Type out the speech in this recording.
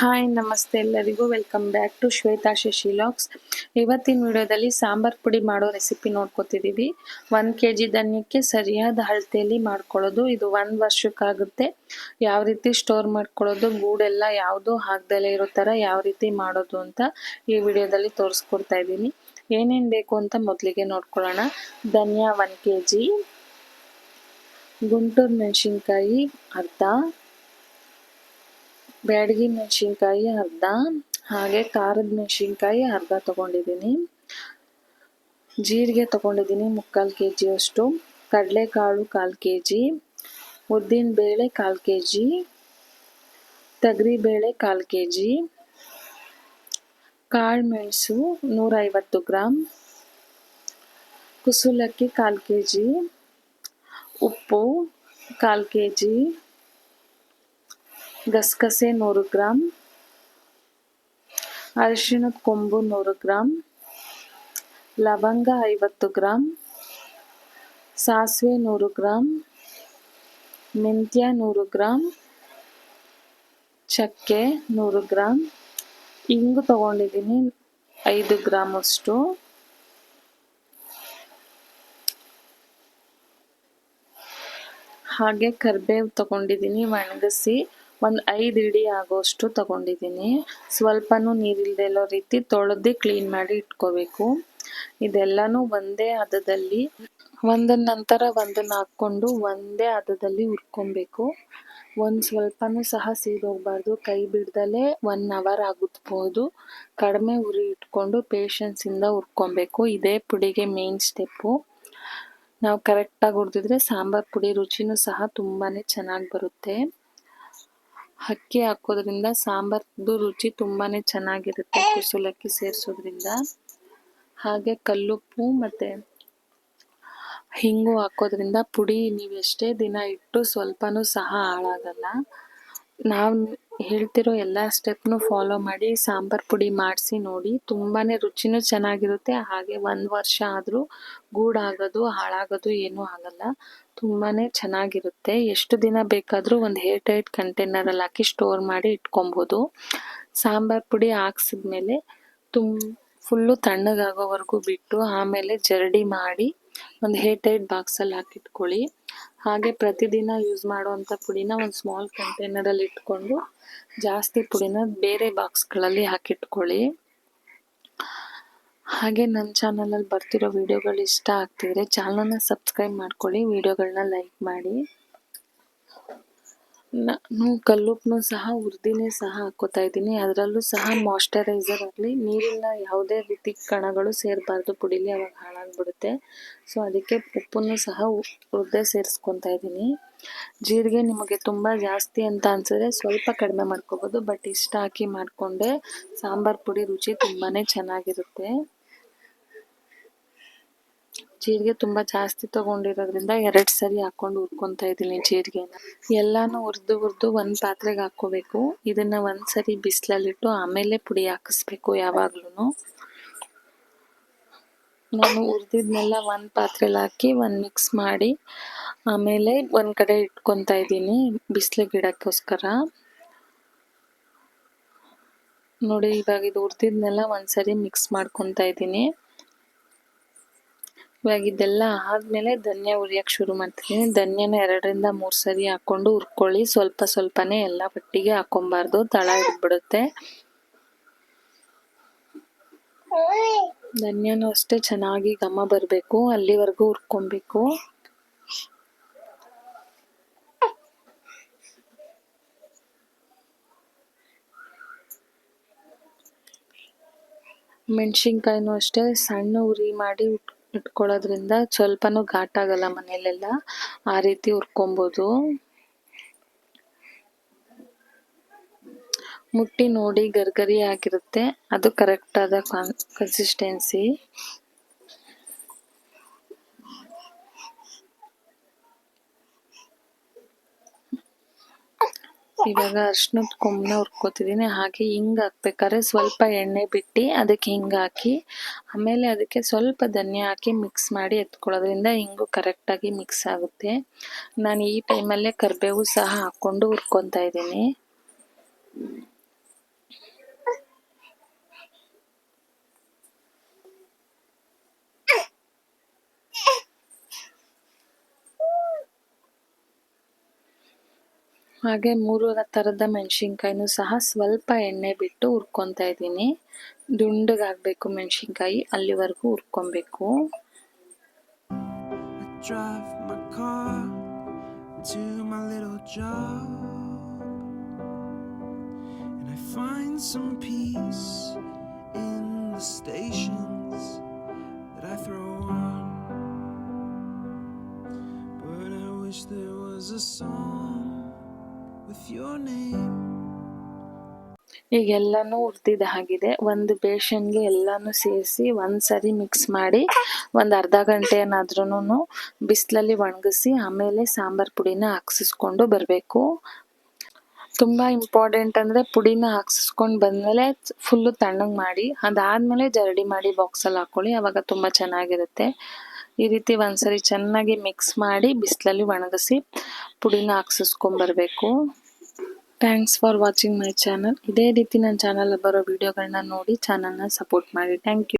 Hi ನಮಸ್ತೆ ಎಲ್ಲರಿಗೂ welcome back to Shweta Shashi logs. ಇವತ್ತಿನ ವಿಡಿಯೋದಲ್ಲಿ ಸಾಂಬಾರ್ ಪುಡಿ ಮಾಡೋ ರೆಸಿಪಿ ನೋಡ್ಕೊತಿದ್ದೀವಿ. 1 kg ಧನ್ಯಕ್ಕೆ ಸರಿಯಾದ ಅಳತೆಯಲ್ಲಿ ಮಾಡ್ಕೊಳ್ಳೋದು. ಇದು 1 ವರ್ಷಕ್ಕಾಗುತ್ತೆ. ಯಾವ ರೀತಿ ಸ್ಟೋರ್ ಮಾಡ್ಕೊಳ್ಳೋದು, ಗೂಡೆಲ್ಲ ಯಾವುದು ಹಾಕ್ದಲೇ ಇರೋ ಥರ ಯಾವ ರೀತಿ ಮಾಡೋದು ಅಂತ ಈ ವಿಡಿಯೋದಲ್ಲಿ ತೋರಿಸ್ಕೊಡ್ತಾ ಇದ್ದೀನಿ. ಏನೇನು ಬೇಕು ಅಂತ ಮೊದಲಿಗೆ ನೋಡ್ಕೊಳ್ಳೋಣ. ಧನಿಯಾ 1 kg, ಗುಂಟೂರು ಮೆಣಸಿನ್ಕಾಯಿ ಅರ್ಧ, ಬ್ಯಾಡಗಿ ಮೆಣಸಿನ್ಕಾಯಿ ಅರ್ಧ, ಹಾಗೆ ಖಾರದ ಮೆಣಸಿನ್ಕಾಯಿ ಅರ್ಧ ತಗೊಂಡಿದ್ದೀನಿ. ಜೀರಿಗೆ ತಗೊಂಡಿದ್ದೀನಿ 3/4 kg ಅಷ್ಟು, ಕಡಲೆಕಾಳು 1/4 kg, ಉದ್ದಿನ ಬೇಳೆ 1/4 kg, ತೊಗರಿಬೇಳೆ 1/4 kg, ಕಾಳು ಮೆಣಸು 150 ಗ್ರಾಮ್, ಕುಸುಲಕ್ಕಿ 1/4 kg, ಉಪ್ಪು 1/4 kg, ಗಸಗಸೆ 100 ಗ್ರಾಮ್, ಅರಿಶಿಣದ ಕೊಂಬು 100 ಗ್ರಾಮ್, ಲವಂಗ 50 ಗ್ರಾಮ್, ಸಾಸಿವೆ 100 ಗ್ರಾಮ್, ಮೆಂತ್ಯ 100 ಗ್ರಾಮ್, ಚಕ್ಕೆ 100 ಗ್ರಾಮ್, ಇಂಗು ತಗೊಂಡಿದ್ದೀನಿ 5 ಗ್ರಾಮ್ ಅಷ್ಟು, ಹಾಗೆ ಕರಿಬೇವು ತಗೊಂಡಿದ್ದೀನಿ ಒಣಗಿಸಿ ಒಂದು 5 ಇಡಿ ಆಗೋಷ್ಟು ತಗೊಂಡಿದ್ದೀನಿ. ಸ್ವಲ್ಪನೂ ನೀರಿಲ್ಲದೆ ಇರೋ ರೀತಿ ತೊಳೆದು ಕ್ಲೀನ್ ಮಾಡಿ ಇಟ್ಕೋಬೇಕು. ಇದೆಲ್ಲನೂ ಒಂದೇ ಹದದಲ್ಲಿ ಒಂದರ ನಂತರ ಒಂದನ್ನು ಹಾಕ್ಕೊಂಡು ಒಂದೇ ಹದದಲ್ಲಿ ಹುರ್ಕೊಬೇಕು. ಒಂದು ಸ್ವಲ್ಪನೂ ಸಹ ಸೀದೋಗಬಾರ್ದು. ಕೈ ಬಿಡ್ದಲೇ 1 hour ಆಗುತ್ಬೋದು. ಕಡಿಮೆ ಉರಿ ಇಟ್ಕೊಂಡು ಪೇಷನ್ಸಿಂದ ಹುರ್ಕೊಬೇಕು. ಇದೇ ಪುಡಿಗೆ ಮೇನ್ ಸ್ಟೆಪ್ಪು. ನಾವು ಕರೆಕ್ಟಾಗಿ ಹುರಿದಿದ್ರೆ ಸಾಂಬಾರ್ ಪುಡಿ ರುಚಿನೂ ಸಹ ತುಂಬಾ ಚೆನ್ನಾಗಿ ಬರುತ್ತೆ. ಅಕ್ಕಿ ಹಾಕೋದ್ರಿಂದ ಸಾಂಬಾರ್ದು ರುಚಿ ತುಂಬಾ ಚೆನ್ನಾಗಿರುತ್ತೆ ಕುಸುಲಕ್ಕಿ ಸೇರಿಸೋದ್ರಿಂದ. ಹಾಗೆ ಕಲ್ಲುಪ್ಪು ಮತ್ತು ಹಿಂಗು ಹಾಕೋದ್ರಿಂದ ಪುಡಿ ನೀವು ಎಷ್ಟೇ ದಿನ ಇಟ್ಟು ಸ್ವಲ್ಪನೂ ಸಹ ಹಾಳಾಗಲ್ಲ. ನಾವು ಹೇಳ್ತಿರೋ ಎಲ್ಲ ಸ್ಟೆಪ್ನು ಫಾಲೋ ಮಾಡಿ ಸಾಂಬಾರ್ ಪುಡಿ ಮಾಡಿಸಿ ನೋಡಿ. ತುಂಬಾ ರುಚಿನೂ ಚೆನ್ನಾಗಿರುತ್ತೆ. ಹಾಗೆ 1 ವರ್ಷ ಆದರೂ ಗೂಡಾಗೋದು ಹಾಳಾಗೋದು ಏನೂ ಆಗಲ್ಲ. ತುಂಬಾ ಚೆನ್ನಾಗಿರುತ್ತೆ. ಎಷ್ಟು ದಿನ ಬೇಕಾದರೂ ಒಂದು ಏರ್ ಟೈಟ್ ಕಂಟೈನರಲ್ಲಿ ಹಾಕಿ ಸ್ಟೋರ್ ಮಾಡಿ ಇಟ್ಕೊಬೋದು. ಸಾಂಬಾರ್ ಪುಡಿ ಹಾಕ್ಸಿದ್ಮೇಲೆ ಫುಲ್ಲು ತಣ್ಣಗಾಗೋವರೆಗೂ ಬಿಟ್ಟು ಆಮೇಲೆ ಜರಡಿ ಮಾಡಿ ಒಂದು ಏರ್ ಟೈಟ್ ಬಾಕ್ಸಲ್ಲಿ ಹಾಕಿಟ್ಕೊಳ್ಳಿ. ಹಾಗೆ ಪ್ರತಿದಿನ ಯೂಸ್ ಮಾಡುವಂಥ ಪುಡಿನ ಒಂದು ಸ್ಮಾಲ್ ಕಂಟೈನರಲ್ಲಿ ಇಟ್ಕೊಂಡು ಜಾಸ್ತಿ ಪುಡಿನ ಬೇರೆ ಬಾಕ್ಸ್ಗಳಲ್ಲಿ ಹಾಕಿಟ್ಕೊಳ್ಳಿ. ಹಾಗೆ ನನ್ನ ಚಾನಲಲ್ಲಿ ಬರ್ತಿರೋ ವಿಡಿಯೋಗಳು ಇಷ್ಟ ಆಗ್ತಿದ್ರೆ ಚಾನಲ್ನ ಸಬ್ಸ್ಕ್ರೈಬ್ ಮಾಡ್ಕೊಳ್ಳಿ, ವಿಡಿಯೋಗಳನ್ನ ಲೈಕ್ ಮಾಡಿ. ನಾನು ಕಲ್ಲುಪ್ಪನ್ನು ಸಹ ಹುರಿದಿನೇ ಸಹ ಹಾಕ್ಕೋತಾ ಇದ್ದೀನಿ. ಅದರಲ್ಲೂ ಸಹ ಮಾಯ್ಶ್ಚರೈಸರ್ ಆಗಲಿ ನೀರಿನ ಯಾವುದೇ ರೀತಿ ಕಣಗಳು ಸೇರಬಾರ್ದು ಪುಡಿಲಿ, ಅವಾಗ ಹಾಳಾಗ್ಬಿಡುತ್ತೆ. ಸೊ ಅದಕ್ಕೆ ಉಪ್ಪನ್ನು ಸಹ ಹುರಿದೇ ಸೇರಿಸ್ಕೊತಾ ಇದ್ದೀನಿ. ಜೀರಿಗೆ ನಿಮಗೆ ತುಂಬ ಜಾಸ್ತಿ ಅಂತ ಅನಿಸಿದ್ರೆ ಸ್ವಲ್ಪ ಕಡಿಮೆ ಮಾಡ್ಕೋಬೋದು. ಬಟ್ ಇಷ್ಟ ಹಾಕಿ ಮಾಡಿಕೊಂಡೆ ಸಾಂಬಾರ್ ಪುಡಿ ರುಚಿ ತುಂಬಾ ಚೆನ್ನಾಗಿರುತ್ತೆ. ಜೀರಿಗೆ ತುಂಬ ಜಾಸ್ತಿ ತೊಗೊಂಡಿರೋದ್ರಿಂದ 2 ಸರಿ ಹಾಕ್ಕೊಂಡು ಹುರ್ಕೊತಾ ಇದ್ದೀನಿ ಜೀರಿಗೆನ. ಎಲ್ಲನೂ ಹುರಿದು ಒಂದು ಪಾತ್ರೆಗೆ ಹಾಕ್ಕೋಬೇಕು. ಇದನ್ನು 1 ಸರಿ ಬಿಸಿಲಲ್ಲಿಟ್ಟು ಆಮೇಲೆ ಪುಡಿ ಹಾಕಿಸ್ಬೇಕು ಯಾವಾಗ್ಲೂ. ನಾನು ಹುರಿದಿದ್ನೆಲ್ಲ ಒಂದು ಪಾತ್ರೆಲಿ ಹಾಕಿ ಮಿಕ್ಸ್ ಮಾಡಿ ಆಮೇಲೆ ಒಂದು ಕಡೆ ಇಟ್ಕೊತಾ ಇದ್ದೀನಿ ಬಿಸಿಲಿಗೆ ಇಡೋಕ್ಕೋಸ್ಕರ. ನೋಡಿ ಇವಾಗ ಇದು ಹುರಿದಿದ್ನೆಲ್ಲ 1 ಸರಿ ಮಿಕ್ಸ್ ಮಾಡ್ಕೊತಾ ಇದ್ದೀನಿ. ಇವಾಗ ಇದೆಲ್ಲ ಆದಮೇಲೆ ಧನಿಯಾ ಹುರಿಯೋಕ್ಕೆ ಶುರು ಮಾಡ್ತೀನಿ. ಧನಿಯಾನ 2 ರಿಂದ 3 ಸರಿ ಹಾಕ್ಕೊಂಡು ಹುರ್ಕೊಳ್ಳಿ. ಸ್ವಲ್ಪ ಸ್ವಲ್ಪನೇ ಎಲ್ಲ ಒಟ್ಟಿಗೆ ಹಾಕ್ಕೊಬಾರ್ದು, ತಳ ಹಿಡಿದ್ಬಿಡುತ್ತೆ. ಧನಿಯಾನು ಅಷ್ಟೇ ಚೆನ್ನಾಗಿ ಘಮ ಬರಬೇಕು, ಅಲ್ಲಿವರೆಗೂ ಹುರ್ಕೊಬೇಕು. ಮೆಣಸಿನ್ಕಾಯಿನೂ ಅಷ್ಟೇ ಸಣ್ಣ ಉರಿ ಮಾಡಿ ಇಟ್ಕೊಳ್ಳೋದ್ರಿಂದ ಸ್ವಲ್ಪನೂ ಘಾಟಾಗಲ್ಲ. ಮನೆಯಲ್ಲೆಲ್ಲ ಆ ರೀತಿ ಹುರ್ಕೊಬೋದು. ಮುಟ್ಟಿ ನೋಡಿ ಗರ್ಗರಿ ಆಗಿರುತ್ತೆ, ಅದು ಕರೆಕ್ಟಾದ ಕನ್ಸಿಸ್ಟೆನ್ಸಿ. ಇವಾಗ ಅರಿಶಿಣದ ಕೊಂಬನ್ನ ಹುರ್ಕೋತಿದ್ದೀನಿ. ಹಾಗೆ ಹಿಂಗೆ ಹಾಕ್ಬೇಕಾದ್ರೆ ಸ್ವಲ್ಪ ಎಣ್ಣೆ ಬಿಟ್ಟು ಅದಕ್ಕೆ ಹಿಂಗೆ ಹಾಕಿ ಆಮೇಲೆ ಅದಕ್ಕೆ ಸ್ವಲ್ಪ ಧನಿಯಾ ಹಾಕಿ ಮಿಕ್ಸ್ ಮಾಡಿ ಎತ್ಕೊಳ್ಳೋದ್ರಿಂದ ಹಿಂಗು ಕರೆಕ್ಟಾಗಿ ಮಿಕ್ಸ್ ಆಗುತ್ತೆ. ನಾನು ಈ ಟೈಮಲ್ಲೇ ಕರಿಬೇವು ಸಹ ಹಾಕ್ಕೊಂಡು ಹುರ್ಕೊತಾ ಇದ್ದೀನಿ. ಹಾಗೆ 3 ಥರದ ಮೆಣಸಿನ್ಕಾಯಿನೂ ಸಹ ಸ್ವಲ್ಪ ಎಣ್ಣೆ ಬಿಟ್ಟು ಹುರ್ಕೊತಾ ಇದ್ದೀನಿ. ದುಂಡಗಾಗಬೇಕು ಮೆಣಸಿನ್ಕಾಯಿ, ಅಲ್ಲಿವರೆಗೂ ಹುರ್ಕೊಬೇಕು. Drive my car to my little job and I find some peace in the stations that I throw on, but I wish there was a song with your name. ಈಗ ಎಲ್ಲನೂ ಹುರಿದಿದ್ದ ಹಾಗಿದೆ. ಒಂದು ಬೇಷನ್ಗೆ ಎಲ್ಲನೂ ಸೇರಿಸಿ ಒಂದ್ಸರಿ ಮಿಕ್ಸ್ ಮಾಡಿ ಒಂದು ಅರ್ಧ ಗಂಟೆ ಏನಾದ್ರೂ ಬಿಸಿಲಲ್ಲಿ ಒಣಗಿಸಿ ಆಮೇಲೆ ಸಾಂಬಾರ್ ಪುಡಿನ ಹಾಕ್ಸಿಸ್ಕೊಂಡು ಬರಬೇಕು. ತುಂಬ ಇಂಪಾರ್ಟೆಂಟ್ ಅಂದರೆ ಪುಡಿನ ಹಾಕ್ಸಿಸ್ಕೊಂಡು ಬಂದಮೇಲೆ ಫುಲ್ಲು ತಣ್ಣಗೆ ಮಾಡಿ ಅದಾದಮೇಲೆ ಜರಡಿ ಮಾಡಿ ಬಾಕ್ಸಲ್ಲಿ ಹಾಕ್ಕೊಳ್ಳಿ, ಆವಾಗ ತುಂಬ ಚೆನ್ನಾಗಿರುತ್ತೆ. ಈ ರೀತಿ ಒಂದ್ಸರಿ ಚೆನ್ನಾಗಿ ಮಿಕ್ಸ್ ಮಾಡಿ ಬಿಸಿಲಲ್ಲಿ ಒಣಗಿಸಿ ಪುಡಿನ ಹಾಕ್ಸಿಸ್ಕೊಂಬರ್ಬೇಕು. Thanks for watching my channel. ಇದೇ ರೀತಿ ನನ್ನ ಚಾನಲ್ ಬರೋ ವಿಡಿಯೋಗಳನ್ನ ನೋಡಿ ಚಾನಲ್ನ ಸಪೋರ್ಟ್ ಮಾಡಿ. Thank you.